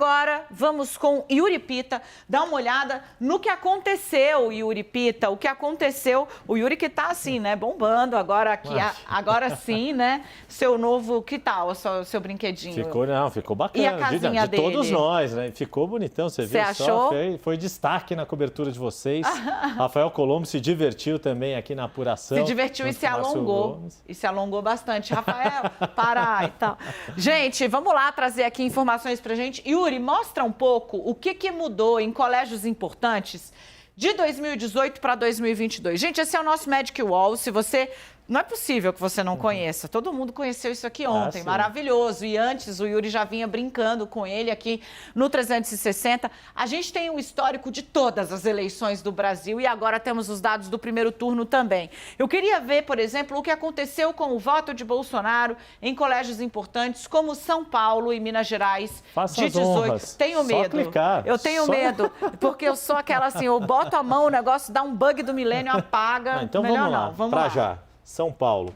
Agora, vamos com Yuri Pita, dar uma olhada no que aconteceu, Yuri Pita, o que aconteceu, o Yuri que tá assim, né, bombando agora aqui, agora sim, né, seu novo, que tal, o seu brinquedinho? Ficou bacana, e a casinha de todos nós, né, ficou bonitão, você viu achou? Só, foi destaque na cobertura de vocês, Rafael Colombo se divertiu também aqui na apuração. Se divertiu e se alongou bastante, Rafael, para e tal. Gente, vamos lá trazer aqui informações pra gente. Yuri, mostra um pouco o que mudou em colégios importantes de 2018 para 2022. Gente, esse é o nosso Magic Wall. Se você... Não é possível que você não conheça. Todo mundo conheceu isso aqui ontem. Maravilhoso. E antes, o Yuri já vinha brincando com ele aqui no 360. A gente tem um histórico de todas as eleições do Brasil e agora temos os dados do primeiro turno também. Eu queria ver, por exemplo, o que aconteceu com o voto de Bolsonaro em colégios importantes como São Paulo e Minas Gerais de 18. Tenho medo. Clicar. Eu tenho medo, porque eu sou aquela assim, eu boto a mão, o negócio dá um bug do milênio, apaga. Então Melhor vamos lá, não. Vamos pra lá. já. São Paulo.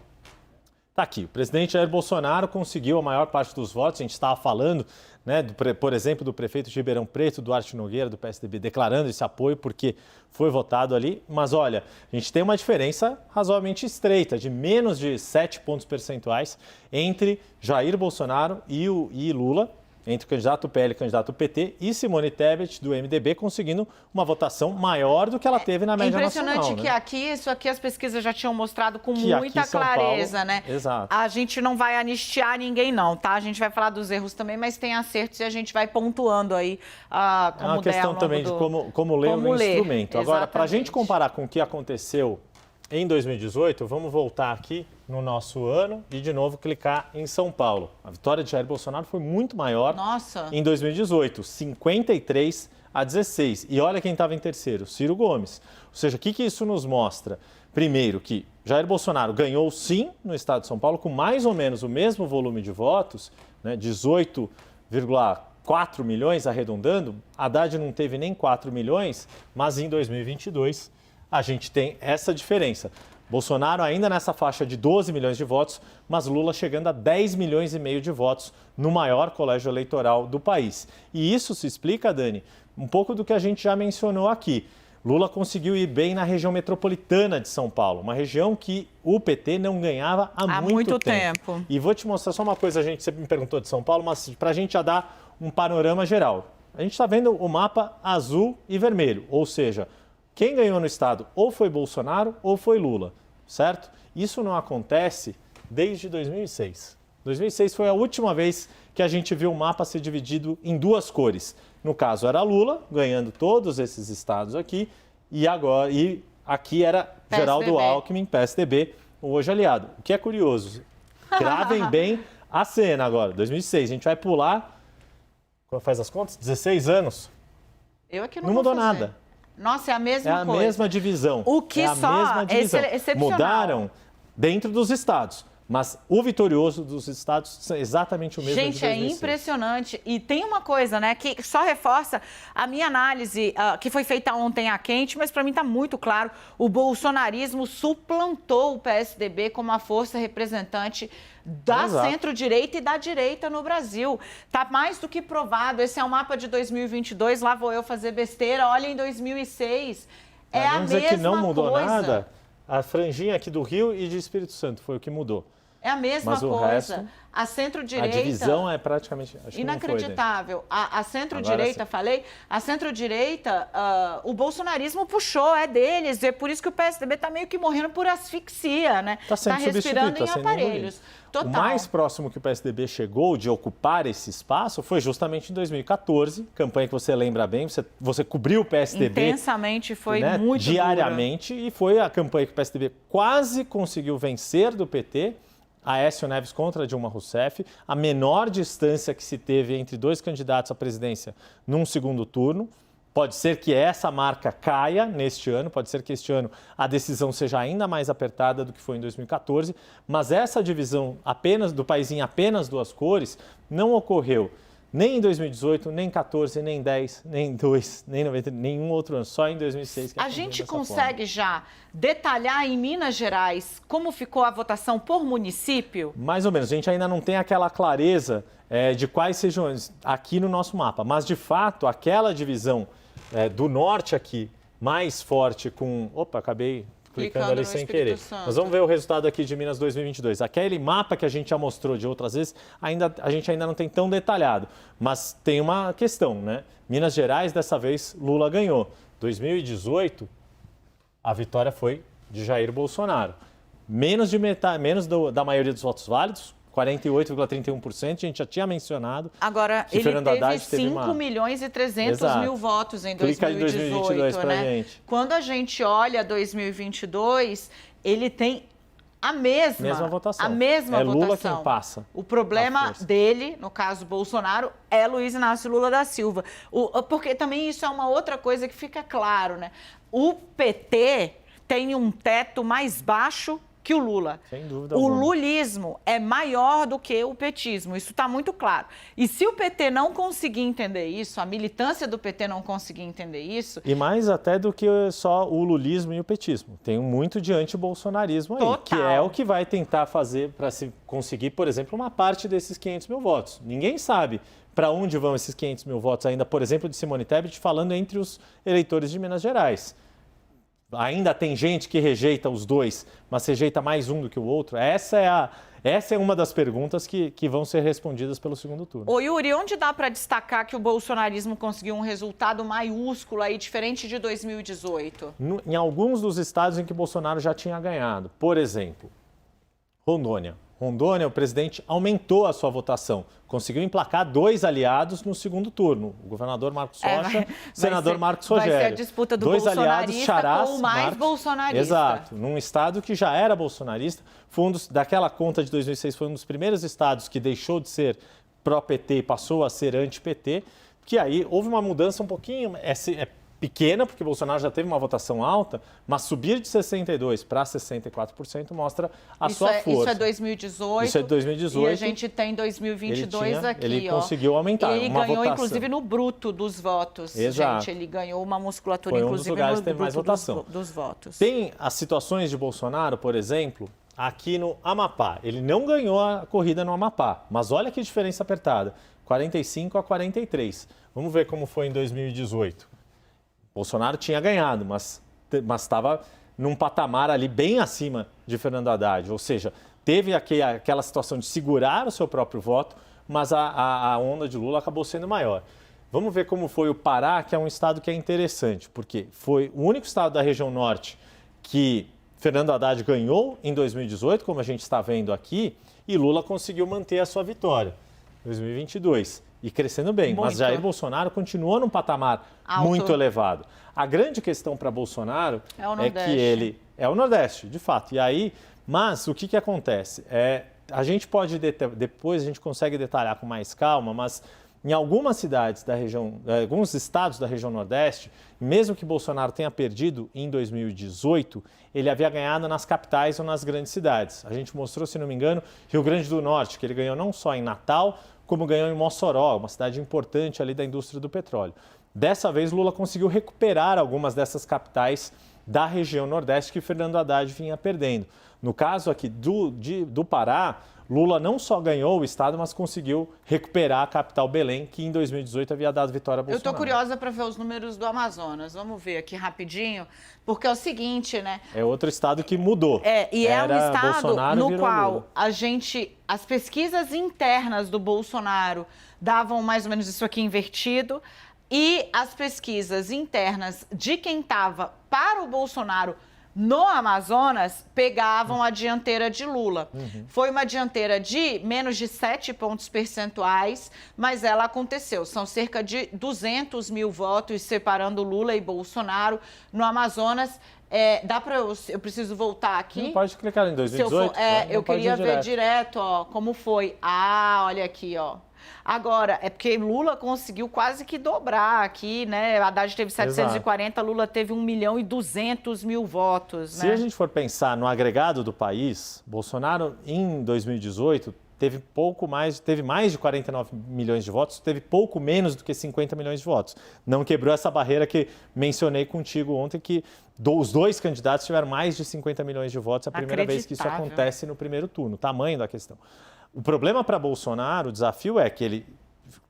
Tá aqui, o presidente Jair Bolsonaro conseguiu a maior parte dos votos. A gente estava falando, né, por exemplo, do prefeito de Ribeirão Preto, Duarte Nogueira, do PSDB, declarando esse apoio porque foi votado ali. Mas olha, a gente tem uma diferença razoavelmente estreita, de menos de 7 pontos percentuais entre Jair Bolsonaro e Lula, entre o candidato PL e o candidato PT, e Simone Tebet, do MDB, conseguindo uma votação maior do que ela teve na média nacional. É impressionante que isso aqui as pesquisas já tinham mostrado com muita clareza, né? Exato. A gente não vai anistiar ninguém não, tá? A gente vai falar dos erros também, mas tem acertos e a gente vai pontuando aí como é uma questão também de como ler o instrumento. Agora, para a gente comparar com o que aconteceu em 2018, vamos voltar aqui no nosso ano e, de novo, clicar em São Paulo. A vitória de Jair Bolsonaro foi muito maior em 2018, 53-16. E olha quem estava em terceiro, Ciro Gomes. Ou seja, o que isso nos mostra? Primeiro, que Jair Bolsonaro ganhou sim no estado de São Paulo com mais ou menos o mesmo volume de votos, né, 18,4 milhões arredondando. Haddad não teve nem 4 milhões, mas em 2022 a gente tem essa diferença. Bolsonaro ainda nessa faixa de 12 milhões de votos, mas Lula chegando a 10 milhões e meio de votos no maior colégio eleitoral do país. E isso se explica, Dani, um pouco do que a gente já mencionou aqui. Lula conseguiu ir bem na região metropolitana de São Paulo, uma região que o PT não ganhava há muito tempo. E vou te mostrar só uma coisa, você me perguntou de São Paulo, mas para a gente já dar um panorama geral. A gente está vendo o mapa azul e vermelho, ou seja, quem ganhou no estado ou foi Bolsonaro ou foi Lula, certo? Isso não acontece desde 2006. 2006 foi a última vez que a gente viu o mapa ser dividido em duas cores. No caso era Lula, ganhando todos esses estados aqui, e aqui era PSDB. Geraldo Alckmin, PSDB, o hoje aliado. O que é curioso, gravem bem a cena agora, 2006. A gente vai pular, faz as contas? 16 anos. Eu aqui não mudou nada. Nossa, é a mesma coisa. É a mesma divisão. O que é a mesma divisão. É excepcional. Mudaram dentro dos estados, mas o vitorioso dos estados é exatamente o mesmo. Gente, é impressionante. E tem uma coisa, né, que só reforça a minha análise, que foi feita ontem à quente, mas para mim está muito claro, o bolsonarismo suplantou o PSDB como a força representante da centro-direita e da direita no Brasil. Está mais do que provado. Esse é o mapa de 2022, lá vou eu fazer besteira. Olha em 2006, é a mesma coisa. Que não mudou nada. A franjinha aqui do Rio e de Espírito Santo foi o que mudou. É a mesma coisa. A centro-direita... A divisão é praticamente... inacreditável. A centro-direita, a centro-direita, o bolsonarismo puxou, é deles. É por isso que o PSDB está meio que morrendo por asfixia, né? Está respirando em aparelhos. Total. O mais próximo que o PSDB chegou de ocupar esse espaço foi justamente em 2014, campanha que você lembra bem, você cobriu o PSDB... Intensamente, foi muito diariamente, dura. E foi a campanha que o PSDB quase conseguiu vencer do PT, Aécio Neves contra Dilma Rousseff, a menor distância que se teve entre dois candidatos à presidência num segundo turno. Pode ser que essa marca caia neste ano, pode ser que este ano a decisão seja ainda mais apertada do que foi em 2014, mas essa divisão apenas do país em apenas duas cores não ocorreu Nem em 2018, nem 14, nem 10, nem 2, nem 90, nenhum outro ano. Só em 2006 que a gente consegue já detalhar em Minas Gerais como ficou a votação por município? Mais ou menos. A gente ainda não tem aquela clareza de quais sejam aqui no nosso mapa. Mas, de fato, aquela divisão do norte aqui, mais forte com... Opa, acabei clicando ali sem querer. Mas vamos ver o resultado aqui de Minas 2022. Aquele mapa que a gente já mostrou de outras vezes, a gente ainda não tem tão detalhado. Mas tem uma questão, né? Minas Gerais, dessa vez, Lula ganhou. 2018, a vitória foi de Jair Bolsonaro. Menos de metade, da maioria dos votos válidos, 48,31%, a gente já tinha mencionado. Agora, ele teve 5 milhões e 300 mil votos em 2018, né? Gente. Quando a gente olha 2022, ele tem a mesma votação. A mesma votação. Lula quem passa. O problema dele, no caso Bolsonaro, é Luiz Inácio Lula da Silva. Porque também isso é uma outra coisa que fica claro, né? O PT tem um teto mais baixo que o Lula. Sem dúvida o alguma. lulismo é maior do que o petismo, isso está muito claro. E se o PT não conseguir entender isso, a militância do PT não conseguir entender isso... E mais até do que só o lulismo e o petismo. Tem muito de anti-bolsonarismo aí, Total. Que é o que vai tentar fazer para se conseguir, por exemplo, uma parte desses 500 mil votos. Ninguém sabe para onde vão esses 500 mil votos ainda, por exemplo, de Simone Tebet, falando entre os eleitores de Minas Gerais. Ainda tem gente que rejeita os dois, mas rejeita mais um do que o outro? Essa é uma das perguntas que vão ser respondidas pelo segundo turno. Ô Yuri, onde dá para destacar que o bolsonarismo conseguiu um resultado maiúsculo aí, diferente de 2018? Em alguns dos estados em que Bolsonaro já tinha ganhado. Por exemplo, Rondônia. Rondônia, o presidente aumentou a sua votação. Conseguiu emplacar 2 aliados no segundo turno. O governador Marcos Rocha, senador Marcos Rogério. Vai ser a disputa do 2 bolsonarista aliados, Charás, com o mais Marcos, bolsonarista. Exato. Num estado que já era bolsonarista. Foi daquela conta de 2006, foi um dos primeiros estados que deixou de ser pró-PT e passou a ser anti-PT. Que aí houve uma mudança um pouquinho... pequena, porque Bolsonaro já teve uma votação alta, mas subir de 62% para 64% mostra a sua força. Isso é 2018. Isso é 2018. E a gente tem 2022 aqui, Ele conseguiu aumentar. Ele ganhou, inclusive, no bruto dos votos. Exato. Gente, ele ganhou uma musculatura, Foi inclusive, lugares no que teve mais bruto votação. dos votos. Tem as situações de Bolsonaro, por exemplo, aqui no Amapá. Ele não ganhou a corrida no Amapá, mas olha que diferença apertada. 45 a 43. Vamos ver como foi em 2018. Bolsonaro tinha ganhado, mas estava num patamar ali bem acima de Fernando Haddad. Ou seja, teve aquela situação de segurar o seu próprio voto, mas a onda de Lula acabou sendo maior. Vamos ver como foi o Pará, que é um estado que é interessante, porque foi o único estado da região norte que Fernando Haddad ganhou em 2018, como a gente está vendo aqui, e Lula conseguiu manter a sua vitória em 2022. E crescendo bem, mas Jair Bolsonaro continuou num patamar muito elevado. A grande questão para Bolsonaro é que ele é o Nordeste, de fato. E aí, mas o que acontece? A gente pode, depois a gente consegue detalhar com mais calma, mas em algumas cidades da região, alguns estados da região Nordeste, mesmo que Bolsonaro tenha perdido em 2018, ele havia ganhado nas capitais ou nas grandes cidades. A gente mostrou, se não me engano, Rio Grande do Norte, que ele ganhou não só em Natal, como ganhou em Mossoró, uma cidade importante ali da indústria do petróleo. Dessa vez, Lula conseguiu recuperar algumas dessas capitais da região Nordeste que Fernando Haddad vinha perdendo. No caso aqui do Pará, Lula não só ganhou o estado, mas conseguiu recuperar a capital Belém, que em 2018 havia dado vitória a Bolsonaro. Eu estou curiosa para ver os números do Amazonas. Vamos ver aqui rapidinho, porque é o seguinte, né? É outro estado que mudou. É um estado Bolsonaro no qual Lula. as pesquisas internas do Bolsonaro davam mais ou menos isso aqui invertido, e as pesquisas internas de quem estava para o Bolsonaro no Amazonas pegavam a dianteira de Lula. Foi uma dianteira de menos de 7 pontos percentuais, mas ela aconteceu. São cerca de 200 mil votos separando Lula e Bolsonaro no Amazonas. Dá para eu preciso voltar aqui? Não pode clicar em 2018. Eu queria ver direto, ó, como foi. Olha aqui, ó. Agora, é porque Lula conseguiu quase que dobrar aqui, né? Haddad teve 740, Lula teve 1.200.000 votos, né? Se a gente for pensar no agregado do país, Bolsonaro, em 2018, teve mais de 49 milhões de votos, teve pouco menos do que 50 milhões de votos. Não quebrou essa barreira que mencionei contigo ontem, que os dois candidatos tiveram mais de 50 milhões de votos. É a primeira vez que isso acontece no primeiro turno, tamanho da questão. O problema para Bolsonaro, o desafio é que ele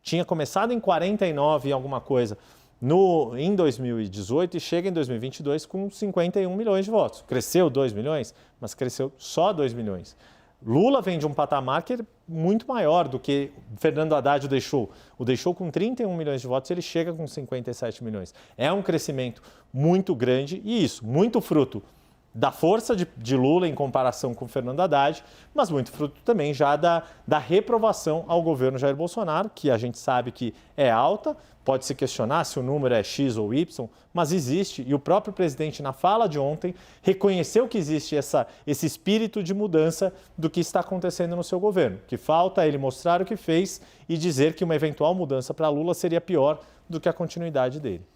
tinha começado em 49 e alguma coisa em 2018 e chega em 2022 com 51 milhões de votos. Cresceu 2 milhões, mas cresceu só 2 milhões. Lula vem de um patamar que é muito maior do que Fernando Haddad o deixou. O deixou com 31 milhões de votos e ele chega com 57 milhões. É um crescimento muito grande e isso, muito fruto da força de Lula em comparação com Fernando Haddad, mas muito fruto também já da reprovação ao governo Jair Bolsonaro, que a gente sabe que é alta, pode se questionar se o número é X ou Y, mas existe, e o próprio presidente, na fala de ontem, reconheceu que existe esse espírito de mudança do que está acontecendo no seu governo, que falta ele mostrar o que fez e dizer que uma eventual mudança para Lula seria pior do que a continuidade dele.